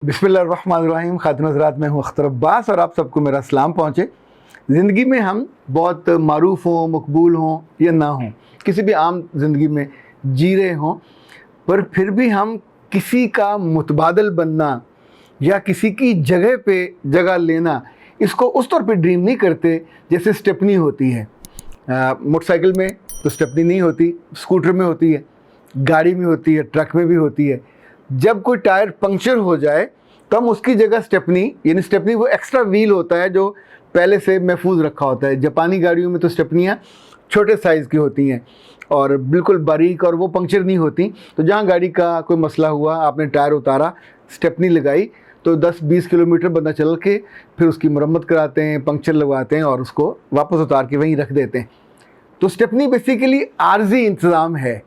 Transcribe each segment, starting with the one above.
बिस्मिल्लाहिर्रहमानिर्रहीम। खातिन हज़रात, मैं हूँ अख्तर अब्बास और आप सबको मेरा सलाम पहुँचे। ज़िंदगी में हम बहुत मारूफ़ हों, मकबूल हों या ना हों, किसी भी आम ज़िंदगी में जी रहे हों, पर फिर भी हम किसी का मुतबादल बनना या किसी की जगह पे जगह लेना, इसको उस तौर पे ड्रीम नहीं करते जैसे स्टेपनी होती है। मोटरसाइकिल में तो स्टेपनी नहीं होती, स्कूटर में होती है, गाड़ी में होती है, ट्रक में भी होती है। जब कोई टायर पंक्चर हो जाए तो हम उसकी जगह स्टेपनी, यानी स्टेपनी वो एक्स्ट्रा व्हील होता है जो पहले से महफूज रखा होता है। जापानी गाड़ियों में तो स्टेपनियाँ छोटे साइज़ की होती हैं और बिल्कुल बारीक, और वो पंक्चर नहीं होती। तो जहाँ गाड़ी का कोई मसला हुआ, आपने टायर उतारा, स्टेपनी लगाई, तो 10-20 किलोमीटर बंदा चल के फिर उसकी मरम्मत कराते हैं, पंक्चर लगवाते हैं और उसको वापस उतार के वहीं रख देते हैं। तो स्टेपनी बेसिकली आर्जी इंतज़ाम है,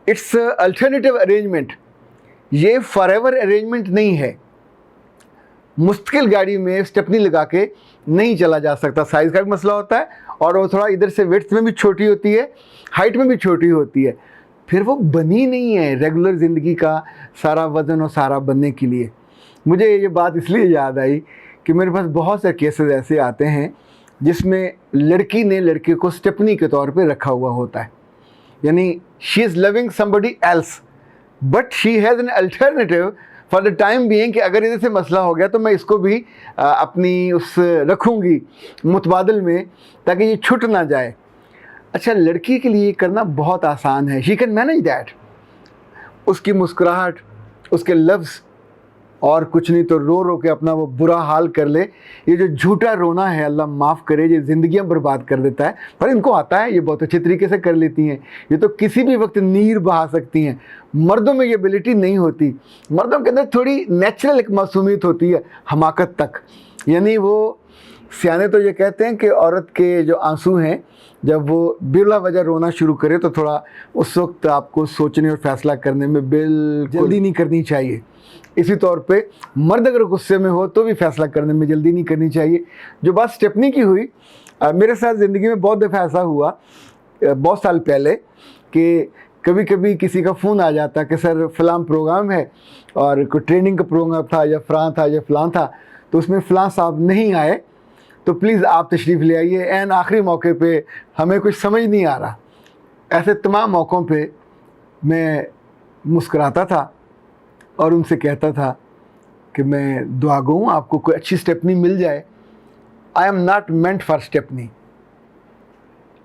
इट्स अल्टरनेटिव अरेंजमेंट, ये फॉरएवर अरेंजमेंट नहीं है। मुश्किल गाड़ी में स्टेपनी लगा के नहीं चला जा सकता, साइज़ का भी मसला होता है और वो थोड़ा इधर से विड्थ में भी छोटी होती है, हाइट में भी छोटी होती है, फिर वो बनी नहीं है रेगुलर ज़िंदगी का सारा वज़न और सारा बनने के लिए। मुझे ये बात इसलिए याद आई कि मेरे पास बहुत से केसेस ऐसे आते हैं जिसमें लड़की ने लड़के को स्टेपनी के तौर पे रखा हुआ होता है, यानी she is loving somebody else but she has an alternative for the time being कि अगर इधर से मसला हो गया तो मैं इसको भी अपनी उस रखूँगी मुतबादल में, ताकि ये छूट ना जाए। अच्छा, लड़की के लिए करना बहुत आसान है, शी कैन मैनेज दैट। उसकी मुस्कुराहट, उसके लफ्ज़, और कुछ नहीं तो रो रो के अपना वो बुरा हाल कर ले। ये जो झूठा रोना है, अल्लाह माफ़ करे, ये ज़िंदगियाँ बर्बाद कर देता है, पर इनको आता है, ये बहुत अच्छे तरीके से कर लेती हैं। ये तो किसी भी वक्त नीर बहा सकती हैं। मर्दों में ये एबिलिटी नहीं होती। मर्दों के अंदर थोड़ी नेचुरल एक मासूमियत होती है, हमाकत तक। यानी वो सियाने तो ये कहते हैं कि औरत के जो आंसू हैं, जब वो बिला वजह रोना शुरू करे तो थोड़ा उस वक्त आपको सोचने और फैसला करने में बिल्कुल जल्दी नहीं करनी चाहिए। इसी तौर पे मर्द अगर गुस्से में हो तो भी फैसला करने में जल्दी नहीं करनी चाहिए। जो बात स्टेपनी की हुई, मेरे साथ ज़िंदगी में बहुत दफ़ा ऐसा हुआ, बहुत साल पहले, कि कभी कभी किसी का फ़ोन आ जाता कि सर फ़लाँ प्रोग्राम है और कोई ट्रेनिंग का प्रोग्राम था या फ़लाँ था, तो उसमें फ़लाँ साहब नहीं आए, तो प्लीज़ आप तशरीफ़ ले आइए। एन आखिरी मौके पे हमें कुछ समझ नहीं आ रहा। ऐसे तमाम मौक़ों पे मैं मुस्कुराता था और उनसे कहता था कि मैं दुआ गो हूँ आपको कोई अच्छी स्टेपनी मिल जाए। I am not meant for stepney.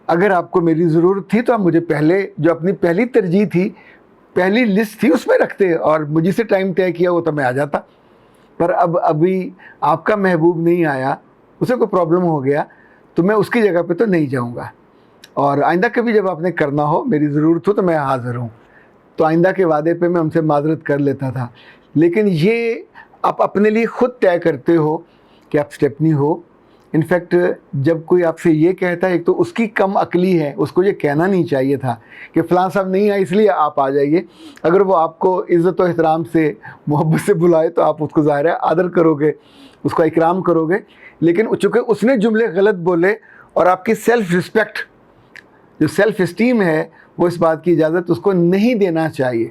अगर आपको मेरी ज़रूरत थी तो आप मुझे पहले, जो अपनी पहली तरजीह थी, पहली लिस्ट थी, उसमें रखते और मुझे से टाइम तय किया हो तो मैं आ जाता। पर अब अभी आपका महबूब नहीं आया, उसे कोई प्रॉब्लम हो गया, तो मैं उसकी जगह पे तो नहीं जाऊंगा। और आइंदा कभी जब आपने करना हो, मेरी ज़रूरत हो, तो मैं हाज़िर हूँ। तो आइंदा के वादे पे मैं उनसे माजरत कर लेता था। लेकिन ये आप अपने लिए ख़ुद तय करते हो कि आप स्टेपनी हो। इनफैक्ट जब कोई आपसे ये कहता है, एक तो उसकी कम अकली है, उसको ये कहना नहीं चाहिए था कि फ़लाँ साहब नहीं आए इसलिए आप आ जाइए। अगर वो आपको इज़्ज़त और एहतराम से, मोहब्बत से बुलाए तो आप उसको ज़ाहिर है आदर करोगे, उसका इकराम करोगे। लेकिन चूँकि उसने जुमले गलत बोले और आपकी सेल्फ़ रिस्पेक्ट, जो सेल्फ़ इस्टीम है, वो इस बात की इजाज़त उसको नहीं देना चाहिए।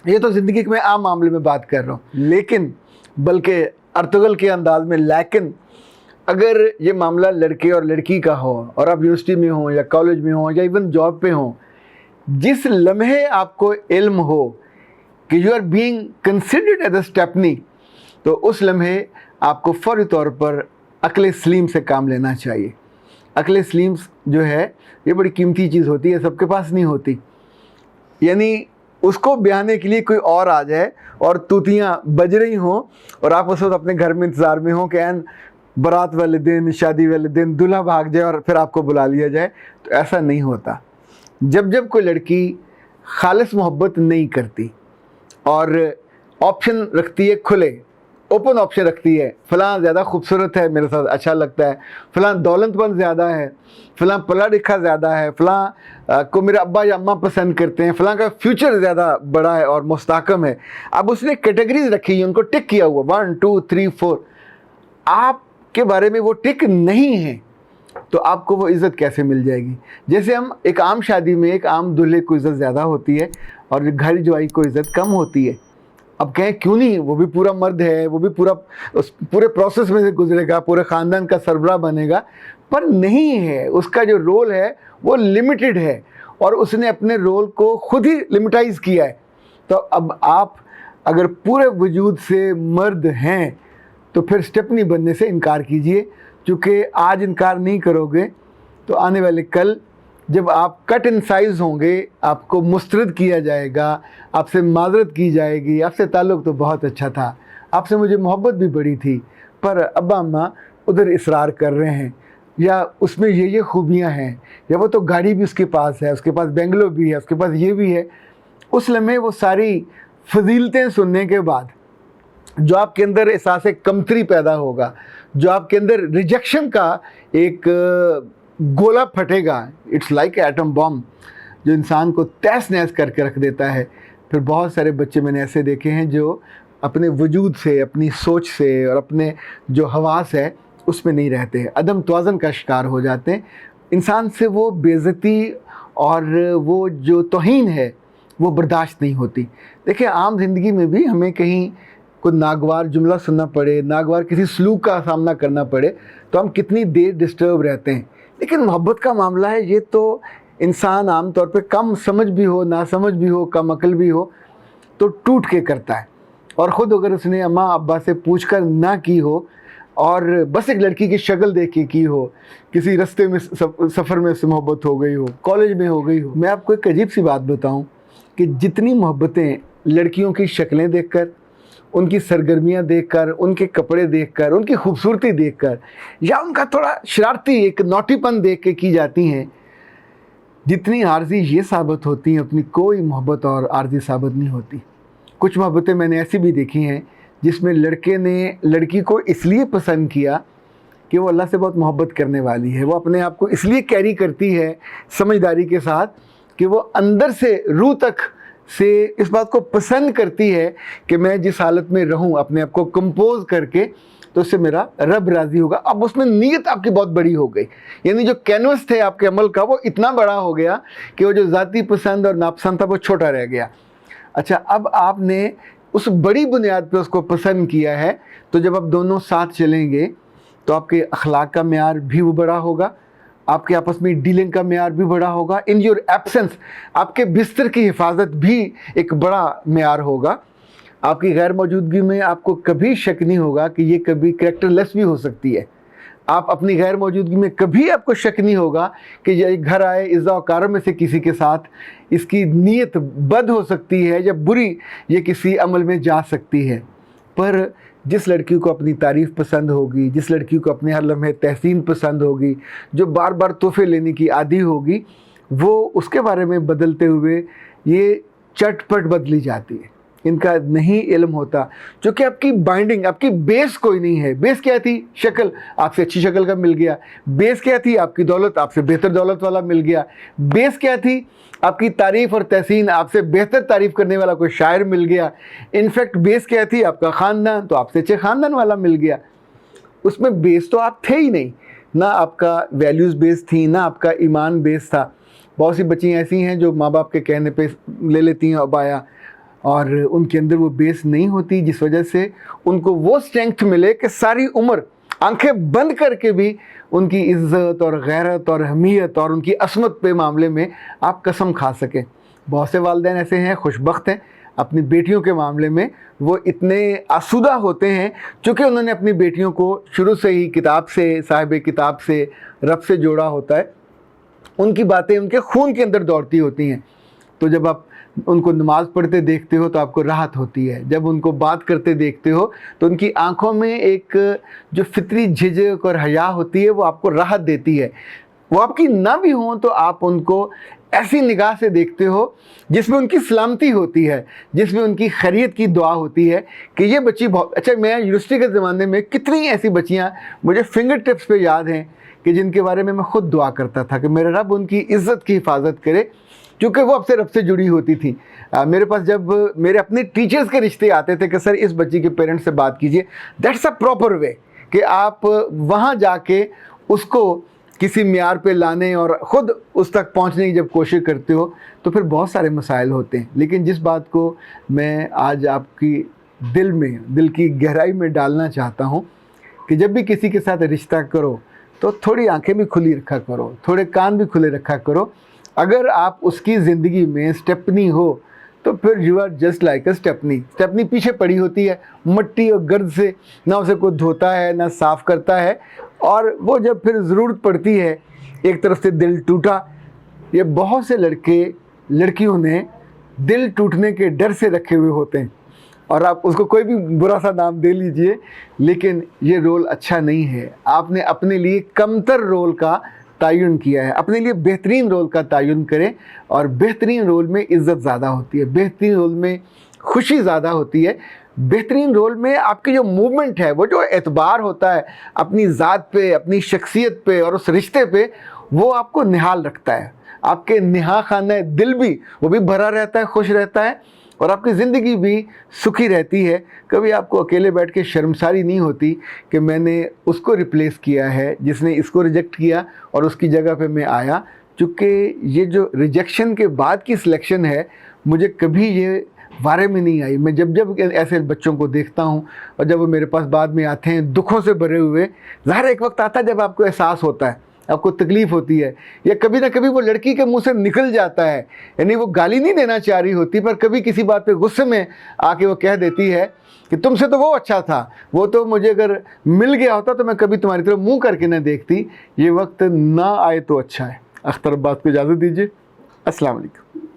ये तो ज़िंदगी में आम मामले में बात कर रहा हूँ, लेकिन बल्कि अर्तुगल के अंदाज में, लेकिन अगर ये मामला लड़के और लड़की का हो और आप यूनिवर्सिटी में हो या कॉलेज में हो या इवन जॉब पे हो, जिस लम्हे आपको इल्म हो कि you are being considered as a stepney, तो उस लम्हे आपको फ़ौरी तौर पर अक्ल सलीम से काम लेना चाहिए। अक्ल सलीम जो है, ये बड़ी कीमती चीज़ होती है, सबके पास नहीं होती। यानी उसको ब्याहने के लिए कोई और आ जाए और तूतियाँ बज रही हों और आप उस वक्त अपने घर में इंतज़ार में हो कि एन बारात वाले दिन, शादी वाले दिन दूल्हा भाग जाए और फिर आपको बुला लिया जाए, तो ऐसा नहीं होता। जब जब कोई लड़की खालिस मोहब्बत नहीं करती और ऑप्शन रखती है खुले, ओपन ऑप्शन रखती है, फ़लाँ ज़्यादा खूबसूरत है, मेरे साथ अच्छा लगता है, फ़लाँ दौलतमंद ज़्यादा है, फ़लाँ पढ़ा लिखा ज़्यादा है, फ़लाँ को मेरे अब्बा या अम्मा पसंद करते हैं, फ़लाँ का फ्यूचर ज़्यादा बड़ा है और मुस्तहकम है। अब उसने कैटेगरीज रखी है, उनको टिक किया हुआ 1 2 3 4, आपके बारे में वो टिक नहीं है, तो आपको वो इज़्ज़त कैसे मिल जाएगी? जैसे हम एक आम शादी में एक आम दूल्हे को इज़्ज़त ज़्यादा होती है और घर जवाई को इज़्ज़त कम होती है। اب کہیں کیوں نہیں, وہ بھی پورا مرد ہے, وہ بھی پورے پروسیس میں سے گزرے گا, پورے خاندان کا سربراہ بنے گا, پر نہیں ہے. اس کا جو رول ہے وہ لمیٹڈ ہے, اور اس نے اپنے رول کو خود ہی لمیٹائز کیا ہے. تو اب آپ اگر پورے وجود سے مرد ہیں تو پھر اسٹیپنی بننے سے انکار کیجئے, چونکہ آج انکار نہیں کرو گے تو آنے والے کل جب آپ کٹ ان سائز ہوں گے, آپ کو مسترد کیا جائے گا, آپ سے معذرت کی جائے گی, آپ سے تعلق تو بہت اچھا تھا, آپ سے مجھے محبت بھی بڑی تھی, پر ابا اماں ادھر اصرار کر رہے ہیں, یا اس میں یہ خوبیاں ہیں, یا وہ تو گاڑی بھی اس کے پاس ہے, اس کے پاس بنگلو بھی ہے, اس کے پاس یہ بھی ہے. اس لمحے وہ ساری فضیلتیں سننے کے بعد جو آپ کے اندر احساس کمتری پیدا ہوگا, جو آپ کے اندر ریجیکشن کا ایک گولا پھٹے گا, اٹس لائک ایٹم بم جو انسان کو تہس نہس کر کے رکھ دیتا ہے. پھر بہت سارے بچے میں نے ایسے دیکھے ہیں جو اپنے وجود سے, اپنی سوچ سے اور اپنے جو حواس ہے اس میں نہیں رہتے, عدم توازن کا شکار ہو جاتے ہیں. انسان سے وہ بے عزتی اور وہ جو توہین ہے وہ برداشت نہیں ہوتی. دیکھیں عام زندگی میں بھی ہمیں کہیں کوئی ناگوار جملہ سننا پڑے, ناگوار کسی سلوک کا سامنا کرنا پڑے تو ہم کتنی دیر ڈسٹرب رہتے ہیں. لیکن محبت کا معاملہ ہے, یہ تو انسان عام طور پہ کم سمجھ بھی ہو, نا سمجھ بھی ہو, کم عقل بھی ہو تو ٹوٹ کے کرتا ہے. اور خود اگر اس نے اماں ابا سے پوچھ کر نہ کی ہو اور بس ایک لڑکی کی شکل دیکھ کے کی ہو, کسی رستے میں سفر میں سے محبت ہو گئی ہو, کالج میں ہو گئی ہو. میں آپ کو ایک عجیب سی بات بتاؤں کہ جتنی محبتیں لڑکیوں کی شکلیں دیکھ کر, ان کی سرگرمیاں دیکھ کر, ان کے کپڑے دیکھ کر, ان کی خوبصورتی دیکھ کر, یا ان کا تھوڑا شرارتی ایک نوٹی پن دیکھ کے کی جاتی ہیں, جتنی عارضی یہ ثابت ہوتی ہیں اپنی کوئی محبت اور عارضی ثابت نہیں ہوتی. کچھ محبتیں میں نے ایسی بھی دیکھی ہیں جس میں لڑکے نے لڑکی کو اس لیے پسند کیا کہ وہ اللہ سے بہت محبت کرنے والی ہے, وہ اپنے آپ کو اس لیے کیری کرتی ہے سمجھداری کے ساتھ کہ وہ اندر سے روح تک سے اس بات کو پسند کرتی ہے کہ میں جس حالت میں رہوں اپنے آپ کو کمپوز کر کے تو اس سے میرا رب راضی ہوگا. اب اس میں نیت آپ کی بہت بڑی ہو گئی, یعنی جو کینوس تھے آپ کے عمل کا وہ اتنا بڑا ہو گیا کہ وہ جو ذاتی پسند اور ناپسند تھا وہ چھوٹا رہ گیا. اچھا, اب آپ نے اس بڑی بنیاد پہ اس کو پسند کیا ہے, تو جب آپ دونوں ساتھ چلیں گے تو آپ کے اخلاق کا معیار بھی وہ بڑا ہوگا, آپ کے آپس میں ڈیلنگ کا معیار بھی بڑا ہوگا. ان یور ایبسنس آپ کے بستر کی حفاظت بھی ایک بڑا معیار ہوگا. آپ کی غیر موجودگی میں آپ کو کبھی شک نہیں ہوگا کہ یہ کبھی کریکٹر لیس بھی ہو سکتی ہے. آپ اپنی غیر موجودگی میں کبھی آپ کو شک نہیں ہوگا کہ یہ گھر آئے اعزا وقار میں سے کسی کے ساتھ اس کی نیت بد ہو سکتی ہے یا بری یہ کسی عمل میں جا سکتی ہے. پر جس لڑکی کو اپنی تعریف پسند ہوگی, جس لڑکی کو اپنے ہر لمحے تحسین پسند ہوگی, جو بار بار تحفے لینے کی عادی ہوگی, وہ اس کے بارے میں بدلتے ہوئے یہ چٹ پٹ بدلی جاتی ہے. ان کا نہیں علم ہوتا, چونکہ آپ کی بائنڈنگ, آپ کی بیس کوئی نہیں ہے. بیس کیا تھی؟ شکل, آپ سے اچھی شکل کا مل گیا. بیس کیا تھی؟ آپ کی دولت, آپ سے بہتر دولت والا مل گیا. بیس کیا تھی؟ آپ کی تعریف اور تحسین, آپ سے بہتر تعریف کرنے والا کوئی شاعر مل گیا. انفیکٹ بیس کیا تھی؟ آپ کا خاندان, تو آپ سے اچھے خاندان والا مل گیا. اس میں بیس تو آپ تھے ہی نہیں, نہ آپ کا ویلیوز بیس تھی, نہ آپ کا ایمان بیس تھا. بہت سی بچیاں ایسی ہیں جو ماں باپ کے کہنے پہ لے لیتی ہیں عبایا, اور ان کے اندر وہ بیس نہیں ہوتی, جس وجہ سے ان کو وہ اسٹرینگتھ ملے کہ ساری عمر آنکھیں بند کر کے بھی ان کی عزت اور غیرت اور اہمیت اور ان کی عصمت پہ معاملے میں آپ قسم کھا سکیں. بہت سے والدین ایسے ہیں, خوش بخت ہیں, اپنی بیٹیوں کے معاملے میں وہ اتنے آسودہ ہوتے ہیں چونکہ انہوں نے اپنی بیٹیوں کو شروع سے ہی کتاب سے, صاحب کتاب سے, رب سے جوڑا ہوتا ہے. ان کی باتیں ان کے خون کے اندر دوڑتی ہوتی ہیں. تو جب آپ ان کو نماز پڑھتے دیکھتے ہو تو آپ کو راحت ہوتی ہے. جب ان کو بات کرتے دیکھتے ہو تو ان کی آنکھوں میں ایک جو فطری جھجک اور حیا ہوتی ہے وہ آپ کو راحت دیتی ہے. وہ آپ کی نہ بھی ہوں تو آپ ان کو ایسی نگاہ سے دیکھتے ہو جس میں ان کی سلامتی ہوتی ہے, جس میں ان کی خیریت کی دعا ہوتی ہے کہ یہ بچی بہت اچھا. میں یونیورسٹی کے زمانے میں کتنی ایسی بچیاں مجھے فنگر ٹپس پہ یاد ہیں کہ جن کے بارے میں خود دعا کرتا تھا کہ میرے رب ان کی عزت کی حفاظت کرے, کیونکہ وہ اب سے رب سے جڑی ہوتی تھی. میرے پاس جب میرے اپنے ٹیچرز کے رشتے آتے تھے کہ سر اس بچی کے پیرنٹس سے بات کیجئے, دیٹس اے پراپر وے کہ آپ وہاں جا کے اس کو किसी म्यार पे लाने और ख़ुद उस तक पहुंचने की जब कोशिश करते हो तो फिर बहुत सारे मसाइल होते हैं। लेकिन जिस बात को मैं आज आपकी दिल की गहराई में डालना चाहता हूं कि जब भी किसी के साथ रिश्ता करो तो थोड़ी आंखें भी खुली रखा करो, थोड़े कान भी खुले रखा करो। अगर आप उसकी ज़िंदगी में स्टेपनी हो तो फिर you are just like a stepney. Stepney पीछे पड़ी होती है मट्टी और गर्द से, ना उसे कोई धोता है ना साफ़ करता है, और वो जब फिर ज़रूरत पड़ती है, एक तरफ से दिल टूटा, ये बहुत से लड़कियों ने दिल टूटने के डर से रखे हुए होते हैं, और आप उसको कोई भी बुरा सा नाम दे लीजिए, लेकिन ये रोल अच्छा नहीं है। आपने अपने लिए कमतर रोल का तयन किया है, अपने लिए बेहतरीन रोल का तयन करें, और बेहतरीन रोल में इज़्ज़त ज़्यादा होती है, बेहतरीन रोल में खुशी ज़्यादा होती है, बेहतरीन रोल में आपकी जो मूवमेंट है, वो जो एतबार होता है अपनी ज़ात पे, अपनी शख्सियत पे और उस रिश्ते पे, वो आपको निहाल रखता है। आपके निहा खाना दिल भी वो भी भरा रहता है, खुश रहता है, और आपकी ज़िंदगी भी सुखी रहती है। कभी आपको अकेले बैठ के शर्मसारी नहीं होती कि मैंने उसको रिप्लेस किया है जिसने इसको रिजेक्ट किया और उसकी जगह पे मैं आया। चूँकि ये जो रिजेक्शन के बाद की सिलेक्शन है, मुझे कभी ये बारे में नहीं आई। मैं जब ऐसे बच्चों को देखता हूँ और जब वो मेरे पास बाद में आते हैं दुखों से भरे हुए, ज़ाहिर एक वक्त आता है जब आपको एहसास होता है, आपको तकलीफ़ होती है, या कभी ना कभी वो लड़की के मुंह से निकल जाता है, यानी वो गाली नहीं देना चाह रही होती पर कभी किसी बात पे गुस्से में आके वो कह देती है कि तुमसे तो वो अच्छा था, वो तो मुझे अगर मिल गया होता तो मैं कभी तुम्हारी तरफ मुंह करके न देखती। ये वक्त ना आए तो अच्छा है। अख्तर अब्बास को इजाज़त दीजिए। अस्सलाम वालेकुम।